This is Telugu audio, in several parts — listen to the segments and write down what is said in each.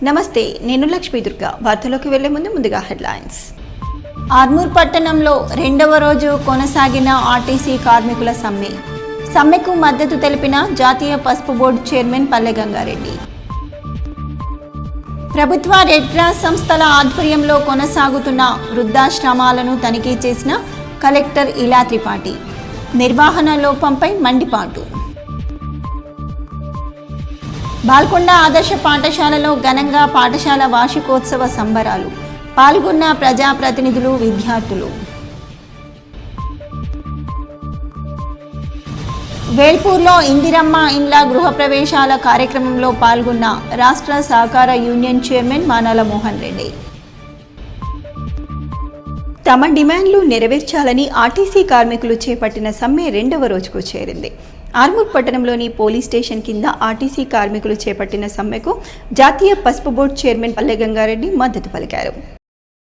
నమస్తే, నేను లక్ష్మీ దుర్గా. వార్తలోకి వెళ్లే ముందుగా హెడ్లైన్స్. ఆర్మూర్ పట్టణంలో రెండవ రోజు కొనసాగిన ఆర్టీసీ కార్మికుల సమ్మెకు మద్దతు తెలిపిన జాతీయ పసుపు బోర్డు చైర్మన్ పల్లె గంగారెడ్డి. ప్రభుత్వ రెడ్ క్రాస్ సంస్థల ఆధ్వర్యంలో కొనసాగుతున్న వృద్ధాశ్రమాలను తనిఖీ చేసిన కలెక్టర్ ఇలా త్రిపాఠి. నిర్వహణ లోపంపై మండిపాటు. బాల్కొండ ఆదర్శ పాఠశాలలో ఘనంగా పాఠశాల వార్షికోత్సవ సంబరాలు. పాల్గొన్న ప్రజాప్రతినిధులు, విద్యార్థులు. వేల్పూర్లో ఇందిరమ్మ ఇండ్ల గృహప్రవేశాల కార్యక్రమంలో పాల్గొన్న రాష్ట్ర సహకార యూనియన్ చైర్మన్ మానాల మోహన్ రెడ్డి. తమ డిమాండ్లు నెరవేర్చాలని ఆర్టీసీ కార్మికులు చేపట్టిన సమ్మె రెండవ రోజుకు చేరింది. ఆర్మూర్ పట్టణంలోని పోలీస్ స్టేషన్ కింద ఆర్టీసీ కార్మికులు చేపట్టిన సమ్మెకు జాతీయ పసుపు బోర్డు చైర్మన్ పల్లె గంగారెడ్డి మద్దతు పలికారు.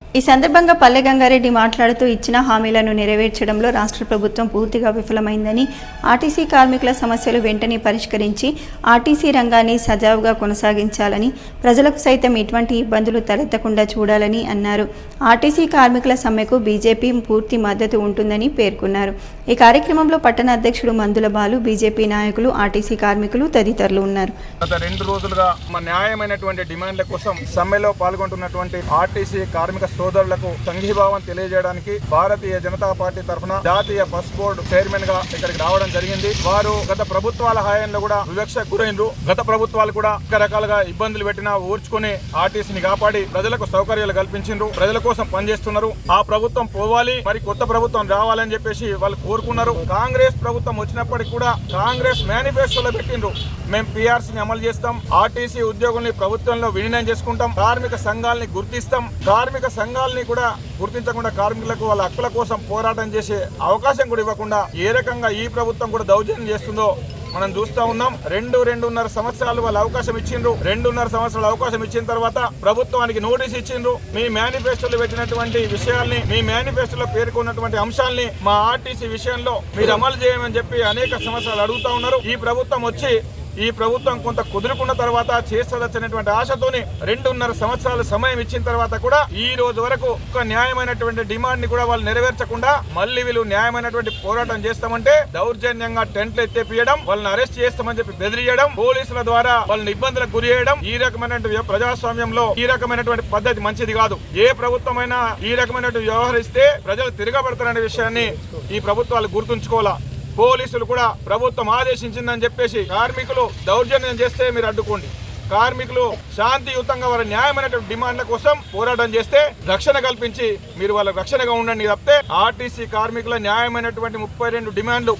ఈ సందర్భంగా పల్లె గంగారెడ్డి మాట్లాడుతూ ఇచ్చిన హామీలను నెరవేర్చడంలో రాష్ట్ర ప్రభుత్వం పూర్తిగా విఫలమైందని, ఆర్టీసీ కార్మికుల సమస్యలు వెంటనే పరిష్కరించి ఆర్టీసీ రంగాన్ని సజావుగా కొనసాగించాలని, ప్రజలకు సైతం ఎటువంటి ఇబ్బందులు తలెత్తకుండా చూడాలని అన్నారు. ఆర్టీసీ కార్మికుల సమ్మెకు బీజేపీ పూర్తి మద్దతు ఉంటుందని పేర్కొన్నారు. ఈ కార్యక్రమంలో పట్టణ అధ్యక్షుడు మందుల బాలు, బీజేపీ నాయకులు, ఆర్టీసీ కార్మికులు తదితరులు ఉన్నారు. గత 2 రోజులుగా న్యాయమైనటువంటి డిమాండ్ల కోసం సమ్మెలో పాల్గొంటున్నటువంటి ఆర్టీసీ కార్మిక సోదరులకు సంఘీభావం తెలియజేయడానికి భారతీయ జనతా పార్టీ తరఫున జాతీయ బస్ బోర్డు చైర్మన్ గా ఇక్కడికి రావడం జరిగింది. వారు గత ప్రభుత్వాల హయాంలో కూడా వివక్షకు గురైండ్రు. గత ప్రభుత్వాలు కూడా రకరకాలుగా ఇబ్బందులు పెట్టినా ఊర్చుకుని ఆర్టీసీని కాపాడి ప్రజలకు సౌకర్యాలు కల్పించిండ్రు. ప్రజల కోసం పనిచేస్తున్నారు. ఆ ప్రభుత్వం పోవాలి, మరి కొత్త ప్రభుత్వం రావాలని చెప్పేసి వాళ్ళు కోరుకున్నారు. కాంగ్రెస్ ప్రభుత్వం వచ్చినప్పటికీ కూడా కాంగ్రెస్ మేనిఫెస్టోలో పెట్టిండ్రు, మేము పీఆర్సీని అమలు చేస్తాం, ఆర్టీసీ ఉద్యోగుల్ని ప్రభుత్వంలో విలీనం చేసుకుంటాం, కార్మిక సంఘాలని గుర్తిస్తాం, కార్మిక సంఘాలని కూడా గుర్తించకుండా కార్మికులకు వాళ్ళ హక్కుల కోసం పోరాటం చేసే అవకాశం కూడా ఇవ్వకుండా ఏ రకంగా ఈ ప్రభుత్వం కూడా దౌర్జన్యం చేస్తుందో మనం చూస్తా ఉన్నాం. 2.5 సంవత్సరాలు వాళ్ళు అవకాశం ఇచ్చిండ్రు. 2.5 సంవత్సరాలు అవకాశం ఇచ్చిన తర్వాత ప్రభుత్వానికి నోటీస్ ఇచ్చిండ్రు. మీ మేనిఫెస్టోలో పెట్టినటువంటి విషయాల్ని, మీ మేనిఫెస్టోలో పేర్కొన్నటువంటి అంశాలని మా ఆర్టీసీ విషయంలో మీరు అమలు చేయమని చెప్పి అనేక సంవత్సరాలు అడుగుతా ఉన్నారు. ఈ ప్రభుత్వం కొంత కుదురుకున్న తర్వాత చేస్తుందనేటువంటి ఆశతోని 2.5 సంవత్సరాలు సమయం ఇచ్చిన తర్వాత కూడా ఈ రోజు వరకు ఒక న్యాయమైనటువంటి డిమాండ్ ని కూడా వాళ్ళు నెరవేర్చకుండా మళ్ళీ వీళ్ళు న్యాయమైనటువంటి పోరాటం చేస్తామంటే దౌర్జన్యంగా టెంట్లు ఎత్తేపియడం, వాళ్ళని అరెస్ట్ చేస్తామని చెప్పి బెదిరియడం, పోలీసుల ద్వారా వాళ్ళని ఇబ్బందులకు గురి చేయడం, ఈ రకమైనటువంటి ప్రజాస్వామ్యంలో ఈ రకమైనటువంటి పద్ధతి మంచిది కాదు. ఏ ప్రభుత్వమైనా ఈ రకమైనటువంటి వ్యవహరిస్తే ప్రజలు తిరగబడతారనే విషయాన్ని ఈ ప్రభుత్వాలు గుర్తుంచుకోవాలా. పోలీసులు కూడా ప్రభుత్వం ఆదేశించిందని చెప్పేసి కార్మికులు దౌర్జన్యం చేస్తే మీరు అడ్డుకోండి. కార్మికులు శాంతియుతంగా వారి న్యాయమైనటువంటి డిమాండ్ల కోసం పోరాటం చేస్తే రక్షణ కల్పించి మీరు వాళ్ళ రక్షణగా ఉండండి తప్పితే ఆర్టీసీ కార్మికుల న్యాయమైనటువంటి 32 డిమాండ్లు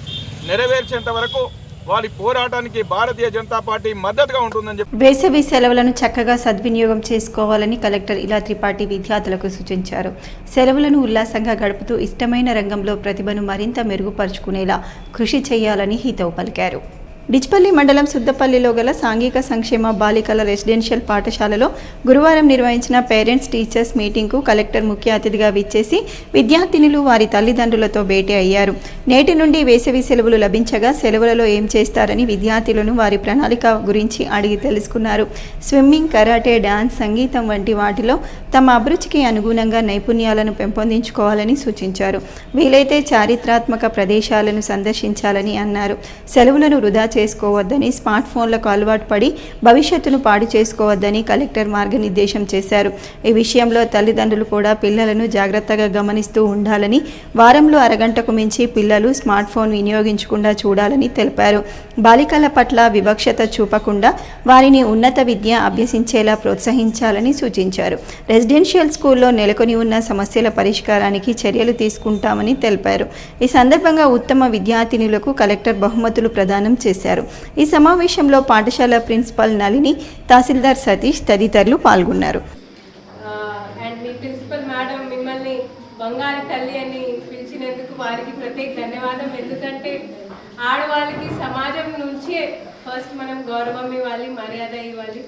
నెరవేర్చేంత వరకు వారి పోరాటానికి భారతీయ జనతా పార్టీ మద్దతుగా ఉంటుందని చెప్పి వేసవి సెలవులను చక్కగా సద్వినియోగం చేసుకోవాలని కలెక్టర్ ఇలా త్రిపాఠి విద్యార్థులకు సూచించారు. సెలవులను ఉల్లాసంగా గడుపుతూ ఇష్టమైన రంగంలో ప్రతిభను మరింత మెరుగుపరుచుకునేలా కృషి చేయాలని హితవు పలికారు. డిచ్పల్లి మండలం సుద్దపల్లిలో గల సాంఘిక సంక్షేమ బాలికల రెసిడెన్షియల్ పాఠశాలలో గురువారం నిర్వహించిన పేరెంట్స్ టీచర్స్ మీటింగ్కు కలెక్టర్ ముఖ్య అతిథిగా విచ్చేసి విద్యార్థినులు వారి తల్లిదండ్రులతో భేటీ అయ్యారు. నేటి నుండి వేసవి సెలవులు లభించగా సెలవులలో ఏం చేస్తారని విద్యార్థులను వారి ప్రణాళిక గురించి అడిగి తెలుసుకున్నారు. స్విమ్మింగ్, కరాటే, డాన్స్, సంగీతం వంటి వాటిలో తమ అభిరుచికి అనుగుణంగా నైపుణ్యాలను పెంపొందించుకోవాలని సూచించారు. వీలైతే చారిత్రాత్మక ప్రదేశాలను సందర్శించాలని అన్నారు. సెలవులను వృధా చేసుకోవద్దని, స్మార్ట్ ఫోన్లకు అలవాటు పడి భవిష్యత్తును పాడు చేసుకోవద్దని కలెక్టర్ మార్గనిర్దేశం చేశారు. ఈ విషయంలో తల్లిదండ్రులు కూడా పిల్లలను జాగ్రత్తగా గమనిస్తూ ఉండాలని, వారంలో అరగంటకు మించి పిల్లలు స్మార్ట్ ఫోన్ వినియోగించకుండా చూడాలని తెలిపారు. బాలికల పట్ల వివక్షత చూపకుండా వారిని ఉన్నత విద్య అభ్యసించేలా ప్రోత్సహించాలని సూచించారు. రెసిడెన్షియల్ స్కూల్లో నెలకొని ఉన్న సమస్యల పరిష్కారానికి చర్యలు తీసుకుంటామని తెలిపారు. ఈ సందర్భంగా ఉత్తమ విద్యార్థినులకు కలెక్టర్ బహుమతులు ప్రదానం చేశారు. ఈ సమావేశంలో పాఠశాల ప్రిన్సిపల్ నళిని, తహసీల్దార్ సతీష్ తదితరులు పాల్గొన్నారు. బంగారు తల్లి అని పిలిచినందుకు వారికి ప్రత్యేక ధన్యవాదం. ఎందుకంటే ఆడవాళ్ళకి సమాజం నుంచే ఫస్ట్ మనం గౌరవం ఇవ్వాలి, మర్యాద ఇవ్వాలి.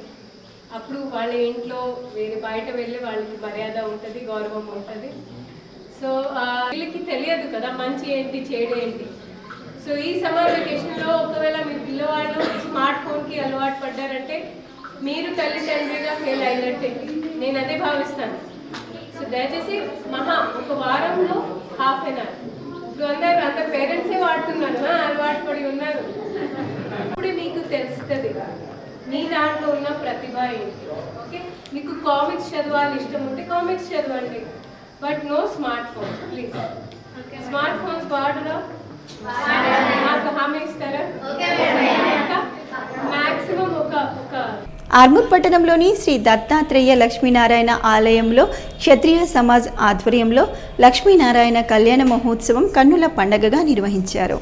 అప్పుడు వాళ్ళ ఇంట్లో వేరే బయట వెళ్ళి వాళ్ళకి మర్యాద ఉంటుంది, గౌరవం ఉంటుంది. సో వీళ్ళకి తెలియదు కదా మంచి ఏంటి, చెడు ఏంటి. సో ఈ సమ్మర్ వెకేషన్లో ఒకవేళ మీ పిల్లవాళ్ళు స్మార్ట్ ఫోన్కి అలవాటు పడ్డారంటే మీరు తల్లిదండ్రిగా ఫెయిల్ అయినట్టే, నేను అదే భావిస్తాను. సో దయచేసి ఒక వారంలో హాఫ్ అన్ అవర్, ఇప్పుడు అందరు పేరెంట్సే వాడుతున్నారు, అలవాటు పడి ఉన్నారు. అప్పుడే మీకు తెలుస్తుంది మీ దాంట్లో ఉన్న ప్రతిభ ఏంటి. ఓకే, మీకు కామిక్స్ చదవాలి ఇష్టం ఉంటే కామిక్స్ చదవండి, but no smart phone please. Smart phones వాడరా, నాకు హామీ ఇస్తారా? మ్యాక్సిమం ఒక ఆర్మూర్ పట్టణంలోని శ్రీ దత్తాత్రేయ లక్ష్మీనారాయణ ఆలయంలో క్షత్రియ సమాజ్ ఆధ్వర్యంలో లక్ష్మీనారాయణ కళ్యాణ మహోత్సవం కన్నుల పండగగా నిర్వహించారు.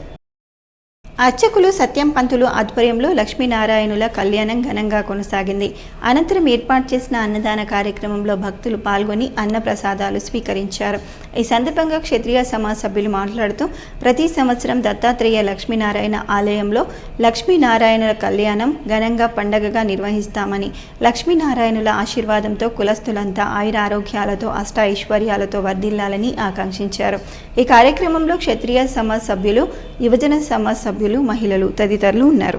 అర్చకులు సత్యం పంతులు ఆధ్వర్యంలో లక్ష్మీనారాయణుల కళ్యాణం ఘనంగా కొనసాగింది. అనంతరం ఏర్పాటు చేసిన అన్నదాన కార్యక్రమంలో భక్తులు పాల్గొని అన్నప్రసాదాలు స్వీకరించారు. ఈ సందర్భంగా క్షత్రియ సమాజ్ సభ్యులు మాట్లాడుతూ ప్రతి సంవత్సరం దత్తాత్రేయ లక్ష్మీనారాయణ ఆలయంలో లక్ష్మీనారాయణుల కళ్యాణం ఘనంగా పండగగా నిర్వహిస్తామని, లక్ష్మీనారాయణుల ఆశీర్వాదంతో కులస్తులంతా ఆయురారోగ్యాలతో అష్టైశ్వర్యాలతో వర్ధిల్లాలని ఆకాంక్షించారు. ఈ కార్యక్రమంలో క్షత్రియ సమాజ్ సభ్యులు, యువజన సమాజ్ సభ్యులు, మహిళలు తదితరులు ఉన్నారు.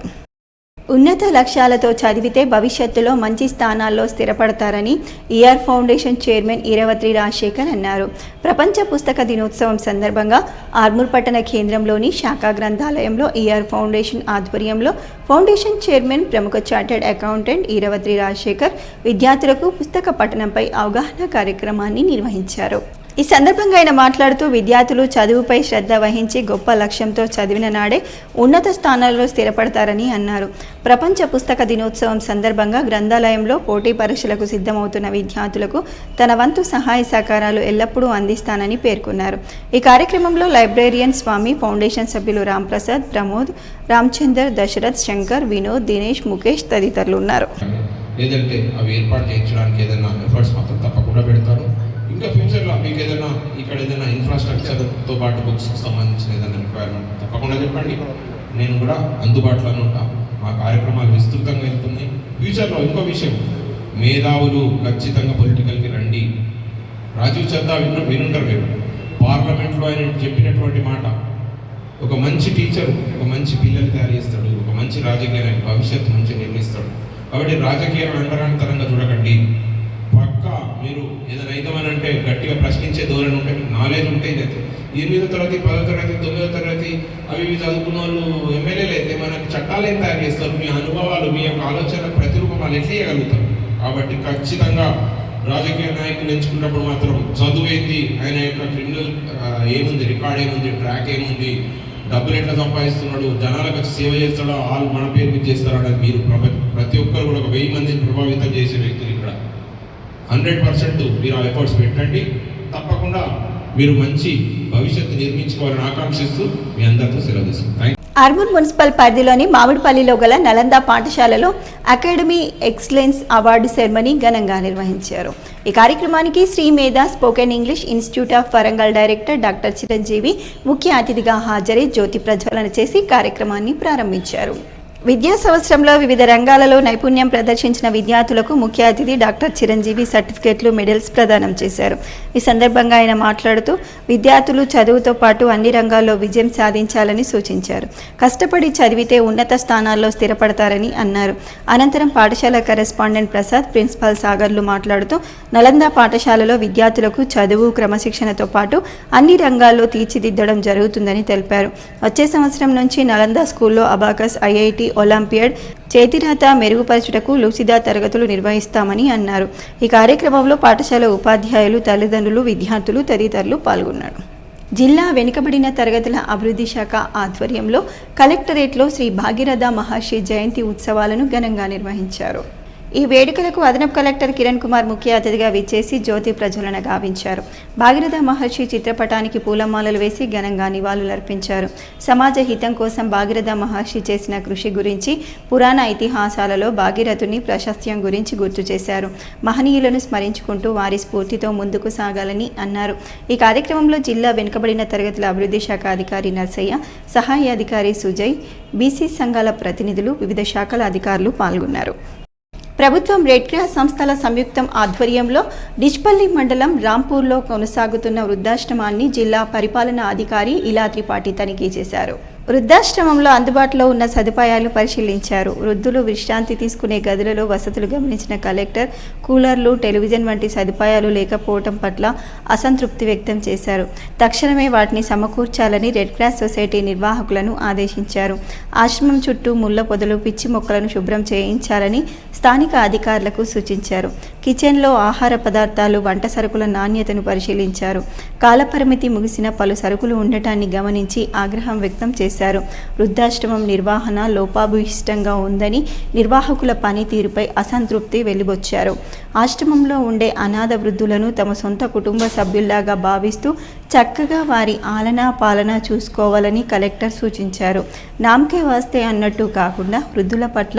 ఉన్నత లక్ష్యాలతో చదివితే భవిష్యత్తులో మంచి స్థానాల్లో స్థిరపడతారని ER foundation chairman Eeravatri Rajasekhar అన్నారు. ప్రపంచ పుస్తక దినోత్సవం సందర్భంగా ఆర్మూర్ పట్టణ కేంద్రంలోని శాఖా గ్రంథాలయంలో ఈఆర్ ఫౌండేషన్ ఆధ్వర్యంలో ఫౌండేషన్ చైర్మన్, ప్రముఖ చార్టెడ్ అకౌంటెంట్ ఈరవత్రి రాజశేఖర్ విద్యార్థులకు పుస్తక పఠనంపై అవగాహన కార్యక్రమాన్ని నిర్వహించారు. ఈ సందర్భంగా ఆయన మాట్లాడుతూ విద్యార్థులు చదువుపై శ్రద్ధ వహించి గొప్ప లక్ష్యంతో చదివిన నాడే ఉన్నత స్థానాల్లో స్థిరపడతారని అన్నారు. ప్రపంచ పుస్తక దినోత్సవం సందర్భంగా గ్రంథాలయంలో పోటీ పరీక్షలకు సిద్ధమవుతున్న విద్యార్థులకు తన వంతు సహాయ సహకారాలు ఎల్లప్పుడూ అందిస్తానని పేర్కొన్నారు. ఈ కార్యక్రమంలో లైబ్రేరియన్ స్వామి, ఫౌండేషన్ సభ్యులు రాంప్రసాద్, ప్రమోద్, రామచందర్, దశరథ్, శంకర్, వినోద్, దినేష్, ముఖేష్ తదితరులు ఉన్నారు. లేదంటే అవి ఏర్పాటు చేయించడానికి ఏదైనా ఎఫర్ట్స్ మాత్రం తప్పకుండా పెడతారు. ఇంకా ఫ్యూచర్లో మీకు ఏదైనా ఇక్కడ ఏదైనా ఇన్ఫ్రాస్ట్రక్చర్తో పాటు బుక్స్కి సంబంధించిన ఏదైనా రిక్వైర్మెంట్ తప్పకుండా చెప్పండి, నేను కూడా అందుబాటులోనే ఉంటాను. మా కార్యక్రమాలు విస్తృతంగా వెళ్తున్నాయి. ఫ్యూచర్లో ఇంకో విషయం, మేధావులు ఖచ్చితంగా పొలిటికల్కి రండి. రాజీవ్ చందా వినుంటారు మీరు, పార్లమెంట్లో ఆయన చెప్పినటువంటి మాట, ఒక మంచి టీచరు ఒక మంచి పిల్లలు తయారు చేస్తాడు, ఒక మంచి రాజకీయ భవిష్యత్తు మంచి నిర్మిస్తాడు. కాబట్టి రాజకీయ అంతరాంతరంగా చూడకండి. పక్కా మీరు ఏదైనా అయితమని అంటే గట్టిగా ప్రశ్నించే ధోరణి ఉంటే, మీకు నాలెడ్జ్ ఉంటే, 8వ తరగతి 10వ తరగతి 9వ తరగతి అవి చదువుకున్న వాళ్ళు ఎమ్మెల్యేలు అయితే మనకు చట్టాలు ఏం తయారు చేస్తారు, మీ అనుభవాలు, మీ యొక్క ఆలోచన ప్రతిరూపం వాళ్ళు ఎట్లా చేయగలుగుతారు. కాబట్టి ఖచ్చితంగా రాజకీయ నాయకులు ఎంచుకున్నప్పుడు మాత్రం చదువు ఏంది, ఆయన యొక్క క్రిమినల్ ఏముంది, రికార్డ్ ఏముంది, ట్రాక్ ఏముంది, డబ్బులు ఎట్లా సంపాదిస్తున్నాడు, జనాలకు వచ్చి సేవ చేస్తాడో, వాళ్ళు మన పేరు మీద చేస్తారో అనేది మీరు ప్రతి ఒక్కరు కూడా ఒక 1000 మందిని ప్రభావితం చేసే వ్యక్తులు ఇక్కడ 100% మీరు ఆ ఎఫర్ట్స్ పెట్టండి. తప్పకుండా మీరు మంచి భవిష్యత్తు నిర్మించుకోవాలని ఆకాంక్షిస్తూ మీ అందరితో సెలవు తీసుకుంటాం. ఆర్మూర్ మున్సిపల్ పరిధిలోని మామిడిపల్లిలో గల నలంద పాఠశాలలో అకాడమీ ఎక్సలెన్స్ అవార్డు సెరమనీ ఘనంగా నిర్వహించారు. ఈ కార్యక్రమానికి శ్రీ మేధా spoken English institute of Warangal director doctor Chiranjeevi ముఖ్య అతిథిగా హాజరై జ్యోతి ప్రజ్వలన చేసి కార్యక్రమాన్ని ప్రారంభించారు. విద్యా సంవత్సరంలో వివిధ రంగాలలో నైపుణ్యం ప్రదర్శించిన విద్యార్థులకు ముఖ్య అతిథి డాక్టర్ చిరంజీవి సర్టిఫికేట్లు, మెడల్స్ ప్రదానం చేశారు. ఈ సందర్భంగా ఆయన మాట్లాడుతూ విద్యార్థులు చదువుతో పాటు అన్ని రంగాల్లో విజయం సాధించాలని సూచించారు. కష్టపడి చదివితే ఉన్నత స్థానాల్లో స్థిరపడతారని అన్నారు. అనంతరం పాఠశాల కరెస్పాండెంట్ ప్రసాద్, ప్రిన్సిపాల్ సాగర్లు మాట్లాడుతూ నలంద పాఠశాలలో విద్యార్థులకు చదువు, క్రమశిక్షణతో పాటు అన్ని రంగాల్లో తీర్చిదిద్దడం జరుగుతుందని తెలిపారు. వచ్చే సంవత్సరం నుంచి నలంద స్కూల్లో అబాకస్, ఐఐటి, ఒలింపియాడ్, చేతిరాత మెరుగుపరచుటకు లూసిదా తరగతులు నిర్వహిస్తామని అన్నారు. ఈ కార్యక్రమంలో పాఠశాల ఉపాధ్యాయులు, తల్లిదండ్రులు, విద్యార్థులు తదితరులు పాల్గొన్నారు. జిల్లా వెనుకబడిన తరగతుల అభివృద్ధి శాఖ ఆధ్వర్యంలో కలెక్టరేట్లో శ్రీ భాగీరథ మహర్షి జయంతి ఉత్సవాలను ఘనంగా నిర్వహించారు. ఈ వేడుకలకు అదనపు కలెక్టర్ కిరణ్ కుమార్ ముఖ్య అతిథిగా విచ్చేసి జ్యోతి ప్రజ్వలన గావించారు. భాగీరథ మహర్షి చిత్రపటానికి పూలమాలలు వేసి ఘనంగా నివాళులర్పించారు. సమాజ హితం కోసం భాగీరథ మహర్షి చేసిన కృషి గురించి, పురాణ ఇతిహాసాలలో భాగీరథుని ప్రాశస్త్యం గురించి గుర్తు చేశారు. మహనీయులను స్మరించుకుంటూ వారి స్ఫూర్తితో ముందుకు సాగాలని అన్నారు. ఈ కార్యక్రమంలో జిల్లా వెనుకబడిన తరగతుల అభివృద్ధి శాఖ అధికారి నర్సయ్య, సహాయ అధికారి సుజయ్, బీసీ సంఘాల ప్రతినిధులు, వివిధ శాఖల అధికారులు పాల్గొన్నారు. ప్రభుత్వం రెడ్ క్రాస్ సంస్థల సంయుక్తం ఆధ్వర్యంలో డిచ్పల్లి మండలం రాంపూర్లో కొనసాగుతున్న వృద్ధాశ్రమాన్ని జిల్లా పరిపాలనా అధికారి ఇలా త్రిపాఠి తనిఖీ చేశారు. వృద్ధాశ్రమంలో అందుబాటులో ఉన్న సదుపాయాలు పరిశీలించారు. వృద్ధులు విశ్రాంతి తీసుకునే గదులలో వసతులు గమనించిన కలెక్టర్ కూలర్లు, టెలివిజన్ వంటి సదుపాయాలు లేకపోవడం పట్ల అసంతృప్తి వ్యక్తం చేశారు. తక్షణమే వాటిని సమకూర్చాలని రెడ్ క్రాస్ సొసైటీ నిర్వాహకులను ఆదేశించారు. ఆశ్రమం చుట్టూ ముళ్ల పొదలు, పిచ్చి మొక్కలను శుభ్రం చేయించాలని స్థానిక అధికారులకు సూచించారు. కిచెన్లో ఆహార పదార్థాలు, వంట సరుకుల నాణ్యతను పరిశీలించారు. కాలపరిమితి ముగిసిన పలు సరుకులు ఉండటాన్ని గమనించి ఆగ్రహం వ్యక్తం చేశారు. వృద్ధాశ్రమం నిర్వహణ లోపాభూయిష్టంగా ఉందని, నిర్వాహకుల పనితీరుపై అసంతృప్తి వెలిబొచ్చారు. ఆశ్రమంలో ఉండే అనాథ వృద్ధులను తమ సొంత కుటుంబ సభ్యుల్లాగా భావిస్తూ చక్కగా వారి ఆలనా పాలన చూసుకోవాలని కలెక్టర్ సూచించారు. నామకే వాస్తే అన్నట్టు కాకుండా వృద్ధుల పట్ల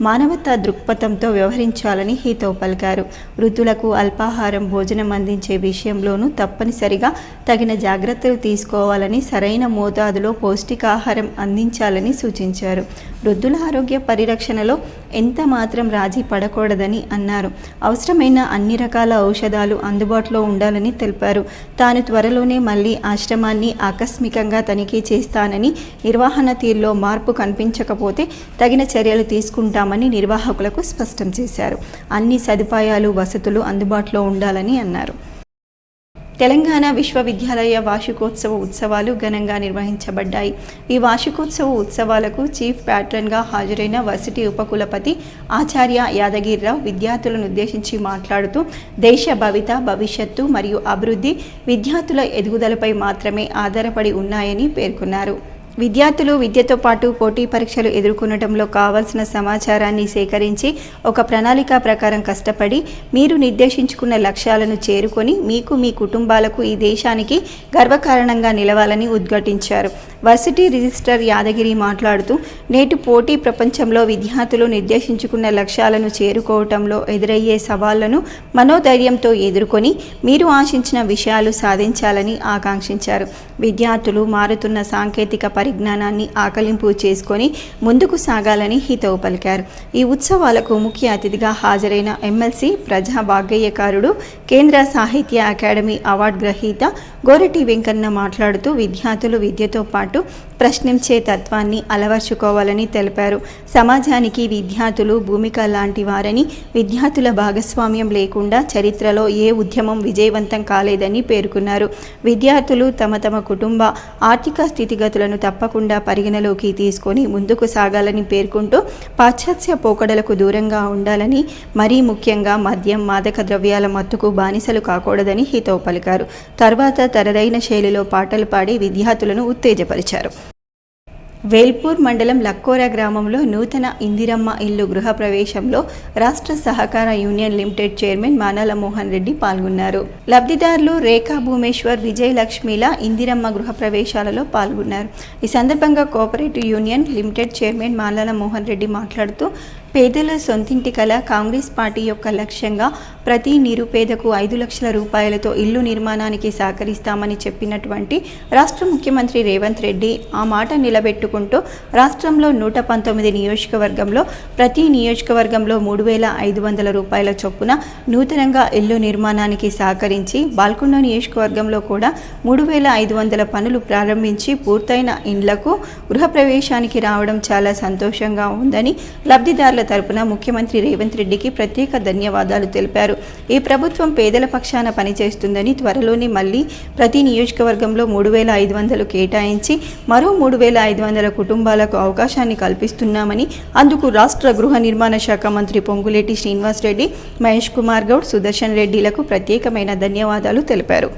మానవతా దృక్పథంతో వ్యవహరించాలని హితవు పలికారు. వృద్ధులకు అల్పాహారం, భోజనం అందించే విషయంలోనూ తప్పనిసరిగా తగిన జాగ్రత్తలు తీసుకోవాలని, సరైన మోతాదులో పౌష్టికాహారం అందించాలని సూచించారు. వృద్ధుల ఆరోగ్య పరిరక్షణలో ఎంత మాత్రం రాజీ పడకూడదని అన్నారు. అవసరమైన అన్ని రకాల ఔషధాలు అందుబాటులో ఉండాలని తెలిపారు. తాను త్వరలోనే మళ్లీ ఆశ్రమాన్ని ఆకస్మికంగా తనిఖీ చేస్తానని, నిర్వహణ తీరులో మార్పు కనిపించకపోతే తగిన చర్యలు తీసుకుంటామని నిర్వాహకులకు స్పష్టం చేశారు. అన్ని సదుపాయాలు, వసతులు అందుబాటులో ఉండాలని అన్నారు. తెలంగాణ విశ్వవిద్యాలయ వార్షికోత్సవ ఉత్సవాలు ఘనంగా నిర్వహించబడ్డాయి. ఈ వార్షికోత్సవ ఉత్సవాలకు చీఫ్ ప్యాట్రన్గా హాజరైన వర్సిటీ ఉపకులపతి ఆచార్య యాదగిరిరావు విద్యార్థులను ఉద్దేశించి మాట్లాడుతూ దేశ భవిష్యత్తు మరియు అభివృద్ధి విద్యార్థుల ఎదుగుదలపై మాత్రమే ఆధారపడి ఉన్నాయని పేర్కొన్నారు. విద్యార్థులు విద్యతో పాటు పోటీ పరీక్షలు ఎదుర్కొనడంలో కావాల్సిన సమాచారాన్ని సేకరించి ఒక ప్రణాళిక ప్రకారం కష్టపడి మీరు నిర్దేశించుకున్న లక్ష్యాలను చేరుకొని మీకు, మీ కుటుంబాలకు, ఈ దేశానికి గర్వకారణంగా నిలవాలని ఉద్ఘాటించారు. వర్సిటీ రిజిస్ట్రార్ యాదగిరి మాట్లాడుతూ నేటి పోటీ ప్రపంచంలో విద్యార్థులు నిర్దేశించుకున్న లక్ష్యాలను చేరుకోవటంలో ఎదురయ్యే సవాళ్లను మనోధైర్యంతో ఎదుర్కొని మీరు ఆశించిన విషయాలు సాధించాలని ఆకాంక్షించారు. విద్యార్థులు మారుతున్న సాంకేతిక పరిజ్ఞానాన్ని ఆకలింపు చేసుకొని ముందుకు సాగాలని హితవు పలికారు. ఈ ఉత్సవాలకు ముఖ్య అతిథిగా హాజరైన ఎమ్మెల్సీ, ప్రజా వాగ్గేయకారుడు, కేంద్ర సాహిత్య అకాడమీ అవార్డు గ్రహీత గోరటి వెంకన్న మాట్లాడుతూ విద్యార్థులు విద్యతో పాటు ప్రశ్నించే తత్వాన్ని అలవర్చుకోవాలని తెలిపారు. సమాజానికి విద్యార్థులు భూమిక లాంటి వారని, విద్యార్థుల భాగస్వామ్యం లేకుండా చరిత్రలో ఏ ఉద్యమం విజయవంతం కాలేదని పేర్కొన్నారు. విద్యార్థులు తమ కుటుంబ ఆర్థిక స్థితిగతులను తప్పకుండా పరిగణలోకి తీసుకొని ముందుకు సాగాలని పేర్కొంటూ పాశ్చాత్య పోకడలకు దూరంగా ఉండాలని, మరీ ముఖ్యంగా మద్యం, మాదక ద్రవ్యాల మత్తుకు బానిసలు కాకూడదని హితవు పలికారు. తర్వాత తనదైన శైలిలో పాటలు పాడి విద్యార్థులను ఉత్తేజపరిచారు. వేల్పూర్ మండలం లక్కోరా గ్రామంలో నూతన ఇందిరమ్మ ఇల్లు గృహప్రవేశంలో రాష్ట్ర సహకార union limited chairman Manala Mohan Reddy పాల్గొన్నారు. లబ్ధిదారులు రేఖా భూమేశ్వర్, విజయలక్ష్మిల ఇందిరమ్మ గృహప్రవేశాలలో పాల్గొన్నారు. ఈ సందర్భంగా cooperative union limited chairman Manala Mohan Reddy మాట్లాడుతూ పేదల సొంతింటి కల కాంగ్రెస్ పార్టీ యొక్క లక్ష్యంగా ప్రతి నిరుపేదకు 5 లక్షల రూపాయలతో ఇల్లు నిర్మాణానికి సహకరిస్తామని చెప్పినటువంటి రాష్ట్ర ముఖ్యమంత్రి రేవంత్ రెడ్డి ఆ మాట నిలబెట్టుకుంటూ రాష్ట్రంలో 119 నియోజకవర్గంలో ప్రతి నియోజకవర్గంలో 3,500 రూపాయల చొప్పున నూతనంగా ఇల్లు నిర్మాణానికి సహకరించి బాల్కొండ నియోజకవర్గంలో కూడా 3,500 పనులు ప్రారంభించి పూర్తయిన ఇండ్లకు గృహప్రవేశానికి రావడం చాలా సంతోషంగా ఉందని లబ్ధిదారుల తరపున ముఖ్యమంత్రి రేవంత్ రెడ్డికి ప్రత్యేక ధన్యవాదాలు తెలిపారు. ఈ ప్రభుత్వం పేదల పక్షాన పనిచేస్తుందని, త్వరలోనే మళ్లీ ప్రతి నియోజకవర్గంలో 3,500 కేటాయించి మరో 3,500 కుటుంబాలకు అవకాశాన్ని కల్పిస్తున్నామని, అందుకు రాష్ట్ర గృహ నిర్మాణ శాఖ మంత్రి పొంగులేటి శ్రీనివాస్ రెడ్డి, మహేష్ కుమార్ గౌడ్, సుదర్శన్ రెడ్డిలకు ప్రత్యేకమైన ధన్యవాదాలు తెలిపారు.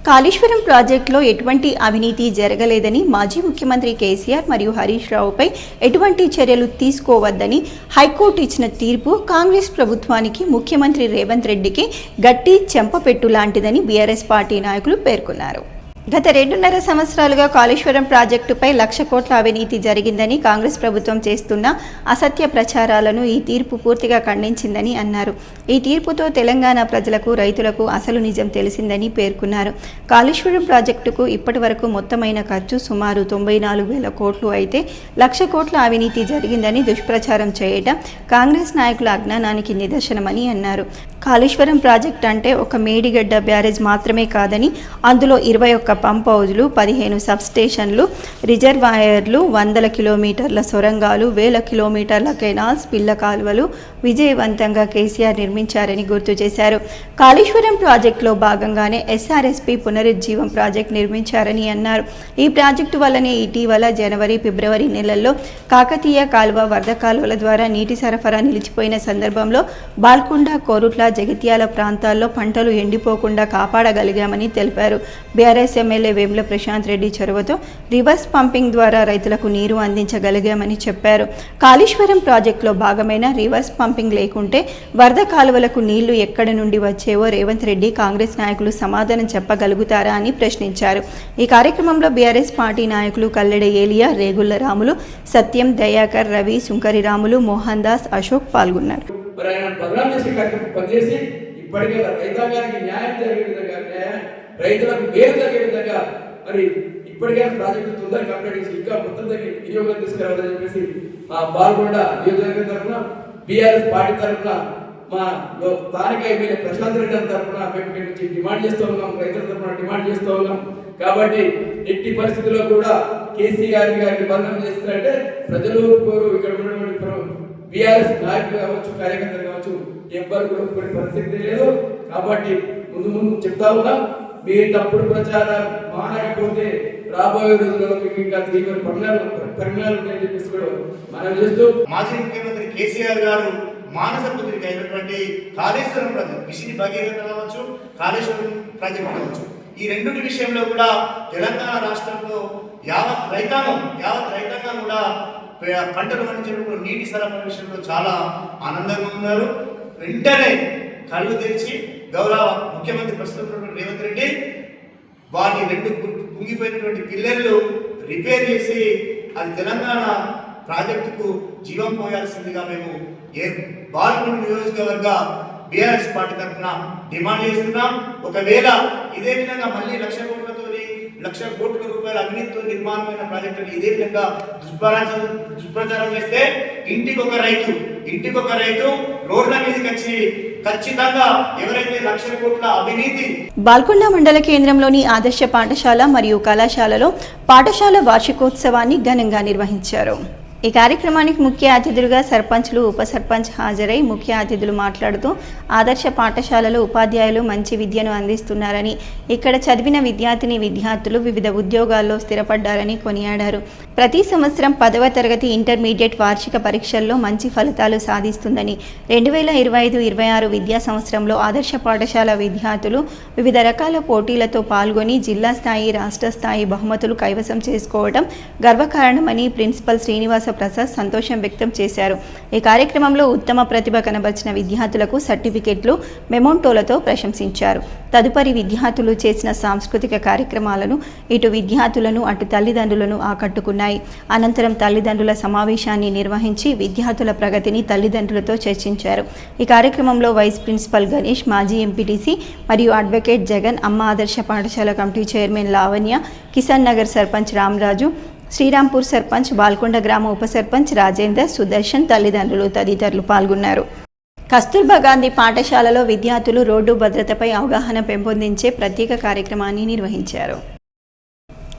కాళేశ్వరం ప్రాజెక్టులో ఎటువంటి అవినీతి జరగలేదని, మాజీ ముఖ్యమంత్రి కేసీఆర్ మరియు హరీష్ రావుపై ఎటువంటి చర్యలు తీసుకోవద్దని హైకోర్టు ఇచ్చిన తీర్పు కాంగ్రెస్ ప్రభుత్వానికి, ముఖ్యమంత్రి రేవంత్ రెడ్డికి గట్టి చెంపపెట్టు లాంటిదని బీఆర్ఎస్ పార్టీ నాయకులు పేర్కొన్నారు. గత 2.5 సంవత్సరాలుగా కాళేశ్వరం ప్రాజెక్టుపై 1,00,000 కోట్ల అవినీతి జరిగిందని, కాంగ్రెస్ ప్రభుత్వం చేస్తున్న అసత్య ప్రచారాలను ఈ తీర్పు పూర్తిగా ఖండించిందని అన్నారు. ఈ తీర్పుతో తెలంగాణ ప్రజలకు, రైతులకు అసలు నిజం తెలిసిందని పేర్కొన్నారు. కాళేశ్వరం ప్రాజెక్టుకు ఇప్పటి వరకు మొత్తమైన ఖర్చు సుమారు 94,000 కోట్లు అయితే 1,00,000 కోట్ల అవినీతి జరిగిందని దుష్ప్రచారం చేయడం కాంగ్రెస్ నాయకుల అజ్ఞానానికి నిదర్శనమని అన్నారు. కాళేశ్వరం ప్రాజెక్టు అంటే ఒక మేడిగడ్డ బ్యారేజ్ మాత్రమే కాదని, అందులో 21 1 పంప్ హౌజ్లు, 15 సబ్స్టేషన్లు, రిజర్వాయర్లు, 100 కిలోమీటర్ల సొరంగాలు, 1000 కిలోమీటర్ల కెనాల్స్, పిల్ల కాలువలు విజయవంతంగా కేసీఆర్ నిర్మించారని గుర్తు చేశారు. కాళేశ్వరం ప్రాజెక్టులో భాగంగానే ఎస్ఆర్ఎస్పీ పునరుజ్జీవం ప్రాజెక్టు నిర్మించారని అన్నారు. ఈ ప్రాజెక్టు వల్లనే ఇటీవల జనవరి, ఫిబ్రవరి నెలల్లో కాకతీయ కాలువ, వరద కాలువల ద్వారా నీటి సరఫరా నిలిచిపోయిన సందర్భంలో బాల్కొండ, కోరుట్ల, జగిత్యాల ప్రాంతాల్లో పంటలు ఎండిపోకుండా కాపాడగలిగామని తెలిపారు. బీఆర్ఎస్ ఎమ్మెల్యే వేముల ప్రశాంత్ రెడ్డి చొరవతో రివర్స్ పంపింగ్ ద్వారా రైతులకు నీరు అందించగలిగామని చెప్పారు. కాళేశ్వరం ప్రాజెక్టులో భాగమైన రివర్స్ పంపింగ్ లేకుంటే వరద కాలువలకు నీళ్లు ఎక్కడి నుండి వచ్చేవో రేవంత్ రెడ్డి, కాంగ్రెస్ నాయకులు సమాధానం చెప్పగలుగుతారా అని ప్రశ్నించారు. ఈ కార్యక్రమంలో బీఆర్ఎస్ పార్టీ నాయకులు కల్లెడ ఏలియా, రేగుళ్ల రాములు, సత్యం, దయాకర్, రవి, సుంకరి రాములు, మోహన్ దాస్, అశోక్ పాల్గొన్నారు. ఇప్పటికే రైతాంగానికి న్యాయం జరిగే విధంగా, రైతులకు మేలు జరిగే విధంగా మరి ఇప్పటికైనా ప్రాజెక్టు తొందరగా కంప్లీట్ చేసి ఇంకా మొత్తం దగ్గర వినియోగం తీసుకురావాలని చెప్పేసి మా బాల్కొండ నియోజకవర్గం తరఫున, బీఆర్ఎస్ పార్టీ తరఫున, మా స్థానిక ఎమ్మెల్యే ప్రశాంత్ రెడ్డి తరఫున మేము ఇక్కడ నుంచి డిమాండ్ చేస్తూ ఉన్నాం, రైతుల తరఫున డిమాండ్ చేస్తూ ఉన్నాం. కాబట్టి ఎట్టి పరిస్థితుల్లో కూడా కేసీఆర్ గారిని బంధం చేస్తారంటే ప్రజలు కోరు. ఇక్కడ ఉన్నటువంటి బీఆర్ఎస్ నాయకులు కావచ్చు, కార్యకర్తలు కావచ్చు, ఎవ్వరు కూడా ఒప్పుకునే పరిస్థితి లేదు. కాబట్టి ముందు చెప్తా ఉన్నా, మీరు తప్పుడు ప్రచారం మానకపోతే రాబోయే రోజుల్లో మీకు ఇంకా తీవ్ర పరిణామాలు ఉంటాయని చెప్పేసి కూడా మనం చేస్తూ, మాజీ ముఖ్యమంత్రి కేసీఆర్ గారు మానస పుత్రిక అయినటువంటి కాళేశ్వరం ప్రాజెక్ట్, మిషన్ భగీరథ కావచ్చు, కాళేశ్వరం ప్రాజెక్ట్ కావచ్చు, ఈ రెండింటి విషయంలో కూడా తెలంగాణ రాష్ట్రంలో యావత్ రైతాంగం కూడా పంటలు పండించినప్పుడు నీటి సరఫరా విషయంలో చాలా ఆనందంగా ఉన్నారు. వెంటనే కళ్ళు తెరిచి గౌరవ ముఖ్యమంత్రి ప్రస్తుతం రేవంత్ రెడ్డి వాటి 2 కుంగిపోయినటువంటి పిల్లర్లు రిపేర్ చేసి అది తెలంగాణ ప్రాజెక్టుకు జీవం పోయాల్సిందిగా మేము బాల్కొండ నియోజకవర్గ బీఆర్ఎస్ పార్టీ తరఫున డిమాండ్ చేస్తున్నాం. ఒకవేళ ఇదే విధంగా మళ్ళీ 1,00,00,000 కోట్ల రూపాయల అవినీతితో నిర్మాణమైన ప్రాజెక్టులు ఇదే విధంగా దుష్ప్రచారం చేస్తే ఇంటికొక రైతు రోడ్ల మీదకి వచ్చి ఖచ్చితంగా ఎవరైతే 1,00,000 కోట్ల అవినీతి. బాల్కొండ మండల కేంద్రంలోని ఆదర్శ పాఠశాల మరియు కళాశాలలో పాఠశాల వార్షికోత్సవాన్ని ఘనంగా నిర్వహించారు. ఈ కార్యక్రమానికి ముఖ్య అతిథులుగా సర్పంచ్లు, ఉప సర్పంచ్ హాజరై ముఖ్య అతిథులు మాట్లాడుతూ ఆదర్శ పాఠశాలలో ఉపాధ్యాయులు మంచి విద్యను అందిస్తున్నారని, ఇక్కడ చదివిన విద్యార్థులు వివిధ ఉద్యోగాల్లో స్థిరపడ్డారని కొనియాడారు. ప్రతి సంవత్సరం 10వ తరగతి ఇంటర్మీడియట్ వార్షిక పరీక్షల్లో మంచి ఫలితాలు సాధిస్తుందని, 2025-26 విద్యా సంవత్సరంలో ఆదర్శ పాఠశాల విద్యార్థులు వివిధ రకాల పోటీలతో పాల్గొని జిల్లా స్థాయి, రాష్ట్ర స్థాయి బహుమతులు కైవసం చేసుకోవడం గర్వకారణమని ప్రిన్సిపల్ శ్రీనివాస ప్రసాద్ సంతోషం వ్యక్తం చేశారు. ఈ కార్యక్రమంలో ఉత్తమ ప్రతిభ కనబర్చిన విద్యార్థులకు సర్టిఫికెట్లు, మెమోంటోలతో ప్రశంసించారు. తదుపరి విద్యార్థులు చేసిన సాంస్కృతిక కార్యక్రమాలను ఇటు విద్యార్థులను అటు తల్లిదండ్రులను ఆకట్టుకున్నాయి. అనంతరం తల్లిదండ్రుల సమావేశాన్ని నిర్వహించి విద్యార్థుల ప్రగతిని తల్లిదండ్రులతో చర్చించారు. ఈ కార్యక్రమంలో వైస్ ప్రిన్సిపల్ గణేష్, మాజీ ఎంపీటీసీ మరియు అడ్వకేట్ జగన్, అమ్మ ఆదర్శ పాఠశాల కమిటీ చైర్మన్ లావణ్య, కిసాన్ నగర్ సర్పంచ్ రామరాజు, శ్రీరాంపూర్ సర్పంచ్, బాల్కొండ గ్రామ ఉప సర్పంచ్ రాజేందర్, సుదర్శన్, తల్లిదండ్రులు తదితరులు పాల్గొన్నారు. కస్తూర్బా గాంధీ పాఠశాలలో విద్యార్థులు రోడ్డు భద్రతపై అవగాహన పెంపొందించే ప్రత్యేక కార్యక్రమాన్ని నిర్వహించారు.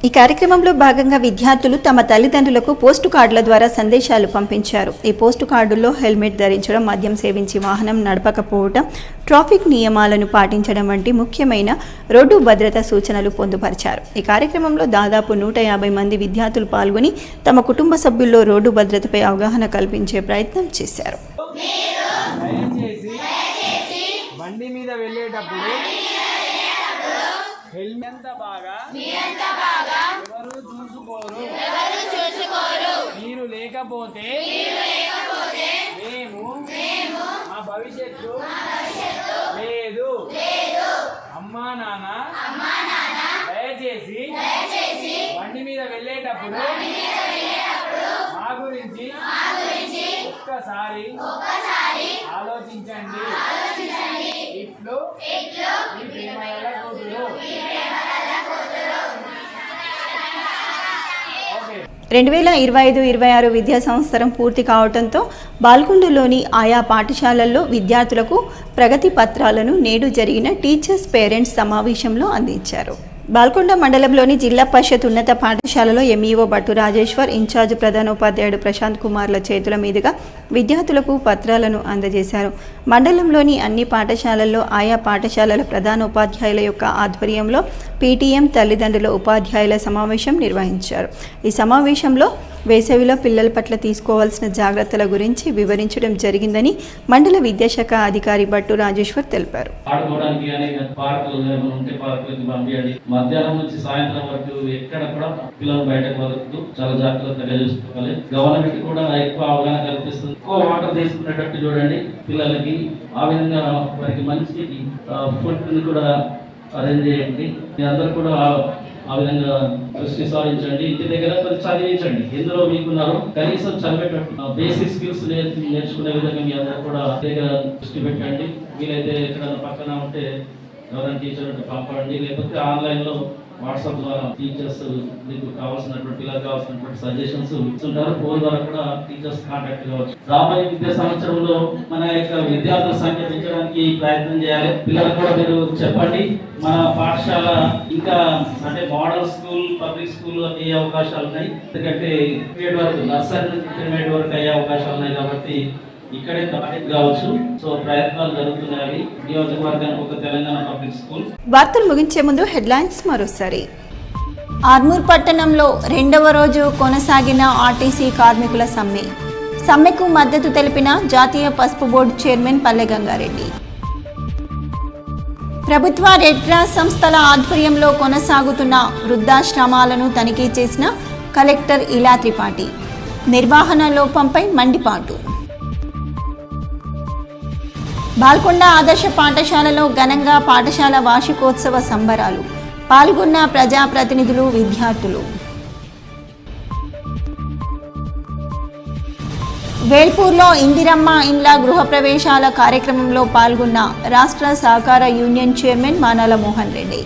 ఈ కార్యక్రమంలో భాగంగా విద్యార్థులు తమ తల్లిదండ్రులకు పోస్టు కార్డుల ద్వారా సందేశాలు పంపించారు. ఈ పోస్టు కార్డుల్లో హెల్మెట్ ధరించడం, మద్యం సేవించి వాహనం నడపకపోవడం, ట్రాఫిక్ నియమాలను పాటించడం వంటి ముఖ్యమైన రోడ్డు భద్రతా సూచనలు పొందుపరిచారు. ఈ కార్యక్రమంలో దాదాపు 150 మంది విద్యార్థులు పాల్గొని తమ కుటుంబ సభ్యుల్లో రోడ్డు భద్రతపై అవగాహన కల్పించే ప్రయత్నం చేశారు. బండి మీద వెళ్ళేటప్పుడు హెల్మెట్ బాగా ఎవరు చూసుకోరు. మీరు లేకపోతే మేము మా భవిష్యత్తు లేదు. అమ్మా నాన్న దయచేసి బండి మీద వెళ్ళేటప్పుడు మా గురించి ఒక్కసారి ఆలోచించండి. ఇట్లు మీ ప్రేమల కూతురు. 2025-26 విద్యా సంవత్సరం పూర్తి కావడంతో బాల్కొండలోని ఆయా పాఠశాలల్లో విద్యార్థులకు ప్రగతి పత్రాలను నేడు జరిగిన టీచర్స్ పేరెంట్స్ సమావేశంలో అందించారు. బాల్కొండ మండలంలోని జిల్లా పరిషత్ ఉన్నత పాఠశాలలో ఎంఈఓ భట్టు రాజేశ్వర్, ఇన్ఛార్జ్ ప్రధానోపాధ్యాయుడు ప్రశాంత్ కుమార్ల చేతుల మీదుగా విద్యార్థులకు పత్రాలను అందజేశారు. మండలంలోని అన్ని పాఠశాలల్లో ఆయా పాఠశాలల ప్రధానోపాధ్యాయుల యొక్క ఆధ్వర్యంలో పీటీఎం తల్లిదండ్రుల ఉపాధ్యాయుల సమావేశం నిర్వహించారు. ఈ సమావేశంలో వేసవిలో పిల్లల పట్ల తీసుకోవాల్సిన జాగ్రత్తల గురించి వివరించడం జరిగిందని మండల విద్యాశాఖ అధికారి భట్టు రాజేశ్వర్ తెలిపారు. మధ్యాహ్నం నుంచి సాయంత్రం వరకు ఎక్కడ కూడా పిల్లలు బయటకు వరకు చాలా జాగ్రత్తగా చూసుకోవాలి. గవర్నమెంట్ కూడా ఎక్కువ అవగాహన కల్పిస్తుంది. ఎక్కువ వాటర్ తీసుకునేటట్టు చూడండి పిల్లలకి. ఆ విధంగా వారికి మంచి ఫుడ్ కూడా అరేంజ్ చేయండి. మీ అందరూ కూడా ఆ విధంగా దృష్టి సాధించండి. ఇంటి దగ్గర చదివించండి. ఎందులో మీకున్నారో కనీసం చదివేటట్టు బేసిక్ స్కిల్స్ నేర్చుకునే విధంగా మీ అందరూ కూడా దగ్గర దృష్టి పెట్టండి. వీలైతే ఎక్కడైనా పక్కన ఉంటే ఎవరైనా టీచర్ పంపండి. లేకపోతే ఆన్లైన్లో వాట్సాప్ ద్వారా టీచర్స్ మీకు కావాల్సినటువంటి పిల్లలకు కావాల్సినటువంటి సజెషన్స్ ఇస్తుంటారు. ఫోన్ ద్వారా కూడా టీచర్స్ కాంటాక్ట్ కావచ్చు. రాబోయే విద్యా సంవత్సరంలో మన యొక్క విద్యార్థుల సంఖ్య పెంచడానికి ప్రయత్నం చేయాలి. పిల్లలకు కూడా మీరు చెప్పండి. మన పాఠశాల ఇంకా అంటే మోడల్ స్కూల్, పబ్లిక్ స్కూల్ అయ్యే అవకాశాలు ఉన్నాయి. ఎందుకంటే నర్సరీ నుంచి ఇంటర్మీడియట్ వరకు అయ్యే అవకాశాలు ఉన్నాయి. కాబట్టి ఇక్కడే కావచ్చు. సో ప్రయత్నాలు జరుగుతున్నాయి. నియోజకవర్గానికి ఒక తెలంగాణ పబ్లిక్ స్కూల్. వార్తలు ముగించే ముందు హెడ్లైన్స్ మరోసారి. ఆర్మూర్ పట్టణంలో 2వ రోజు కొనసాగిన ఆర్టీసీ కార్మికుల సమ్మెకు మద్దతు తెలిపిన జాతీయ పసుపు బోర్డు చైర్మన్ పల్లె గంగారెడ్డి. ప్రభుత్వ రెడ్ క్రాస్ సంస్థల ఆధ్వర్యంలో కొనసాగుతున్న వృద్ధాశ్రమాలను తనిఖీ చేసిన కలెక్టర్ ఇలా త్రిపాఠి. నిర్వహణ లోపంపై మండిపాటు. బాల్కొండ ఆదర్శ పాఠశాలలో ఘనంగా పాఠశాల వార్షికోత్సవ సంబరాలు. పాల్గొన్న ప్రజాప్రతినిధులు, విద్యార్థులు. వేల్పూర్లో ఇందిరమ్మ ఇండ్ల గృహప్రవేశాల కార్యక్రమంలో పాల్గొన్న రాష్ట్ర సహకార యూనియన్ చైర్మన్ మానాల మోహన్ రెడ్డి.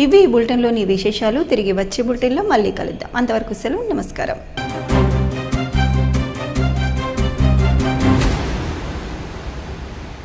ఇవి ఈ బులెటిన్లోని విశేషాలు. తిరిగి వచ్చే బులెటిన్లో మళ్ళీ కలుద్దాం. అంతవరకు సెలవు. నమస్కారం.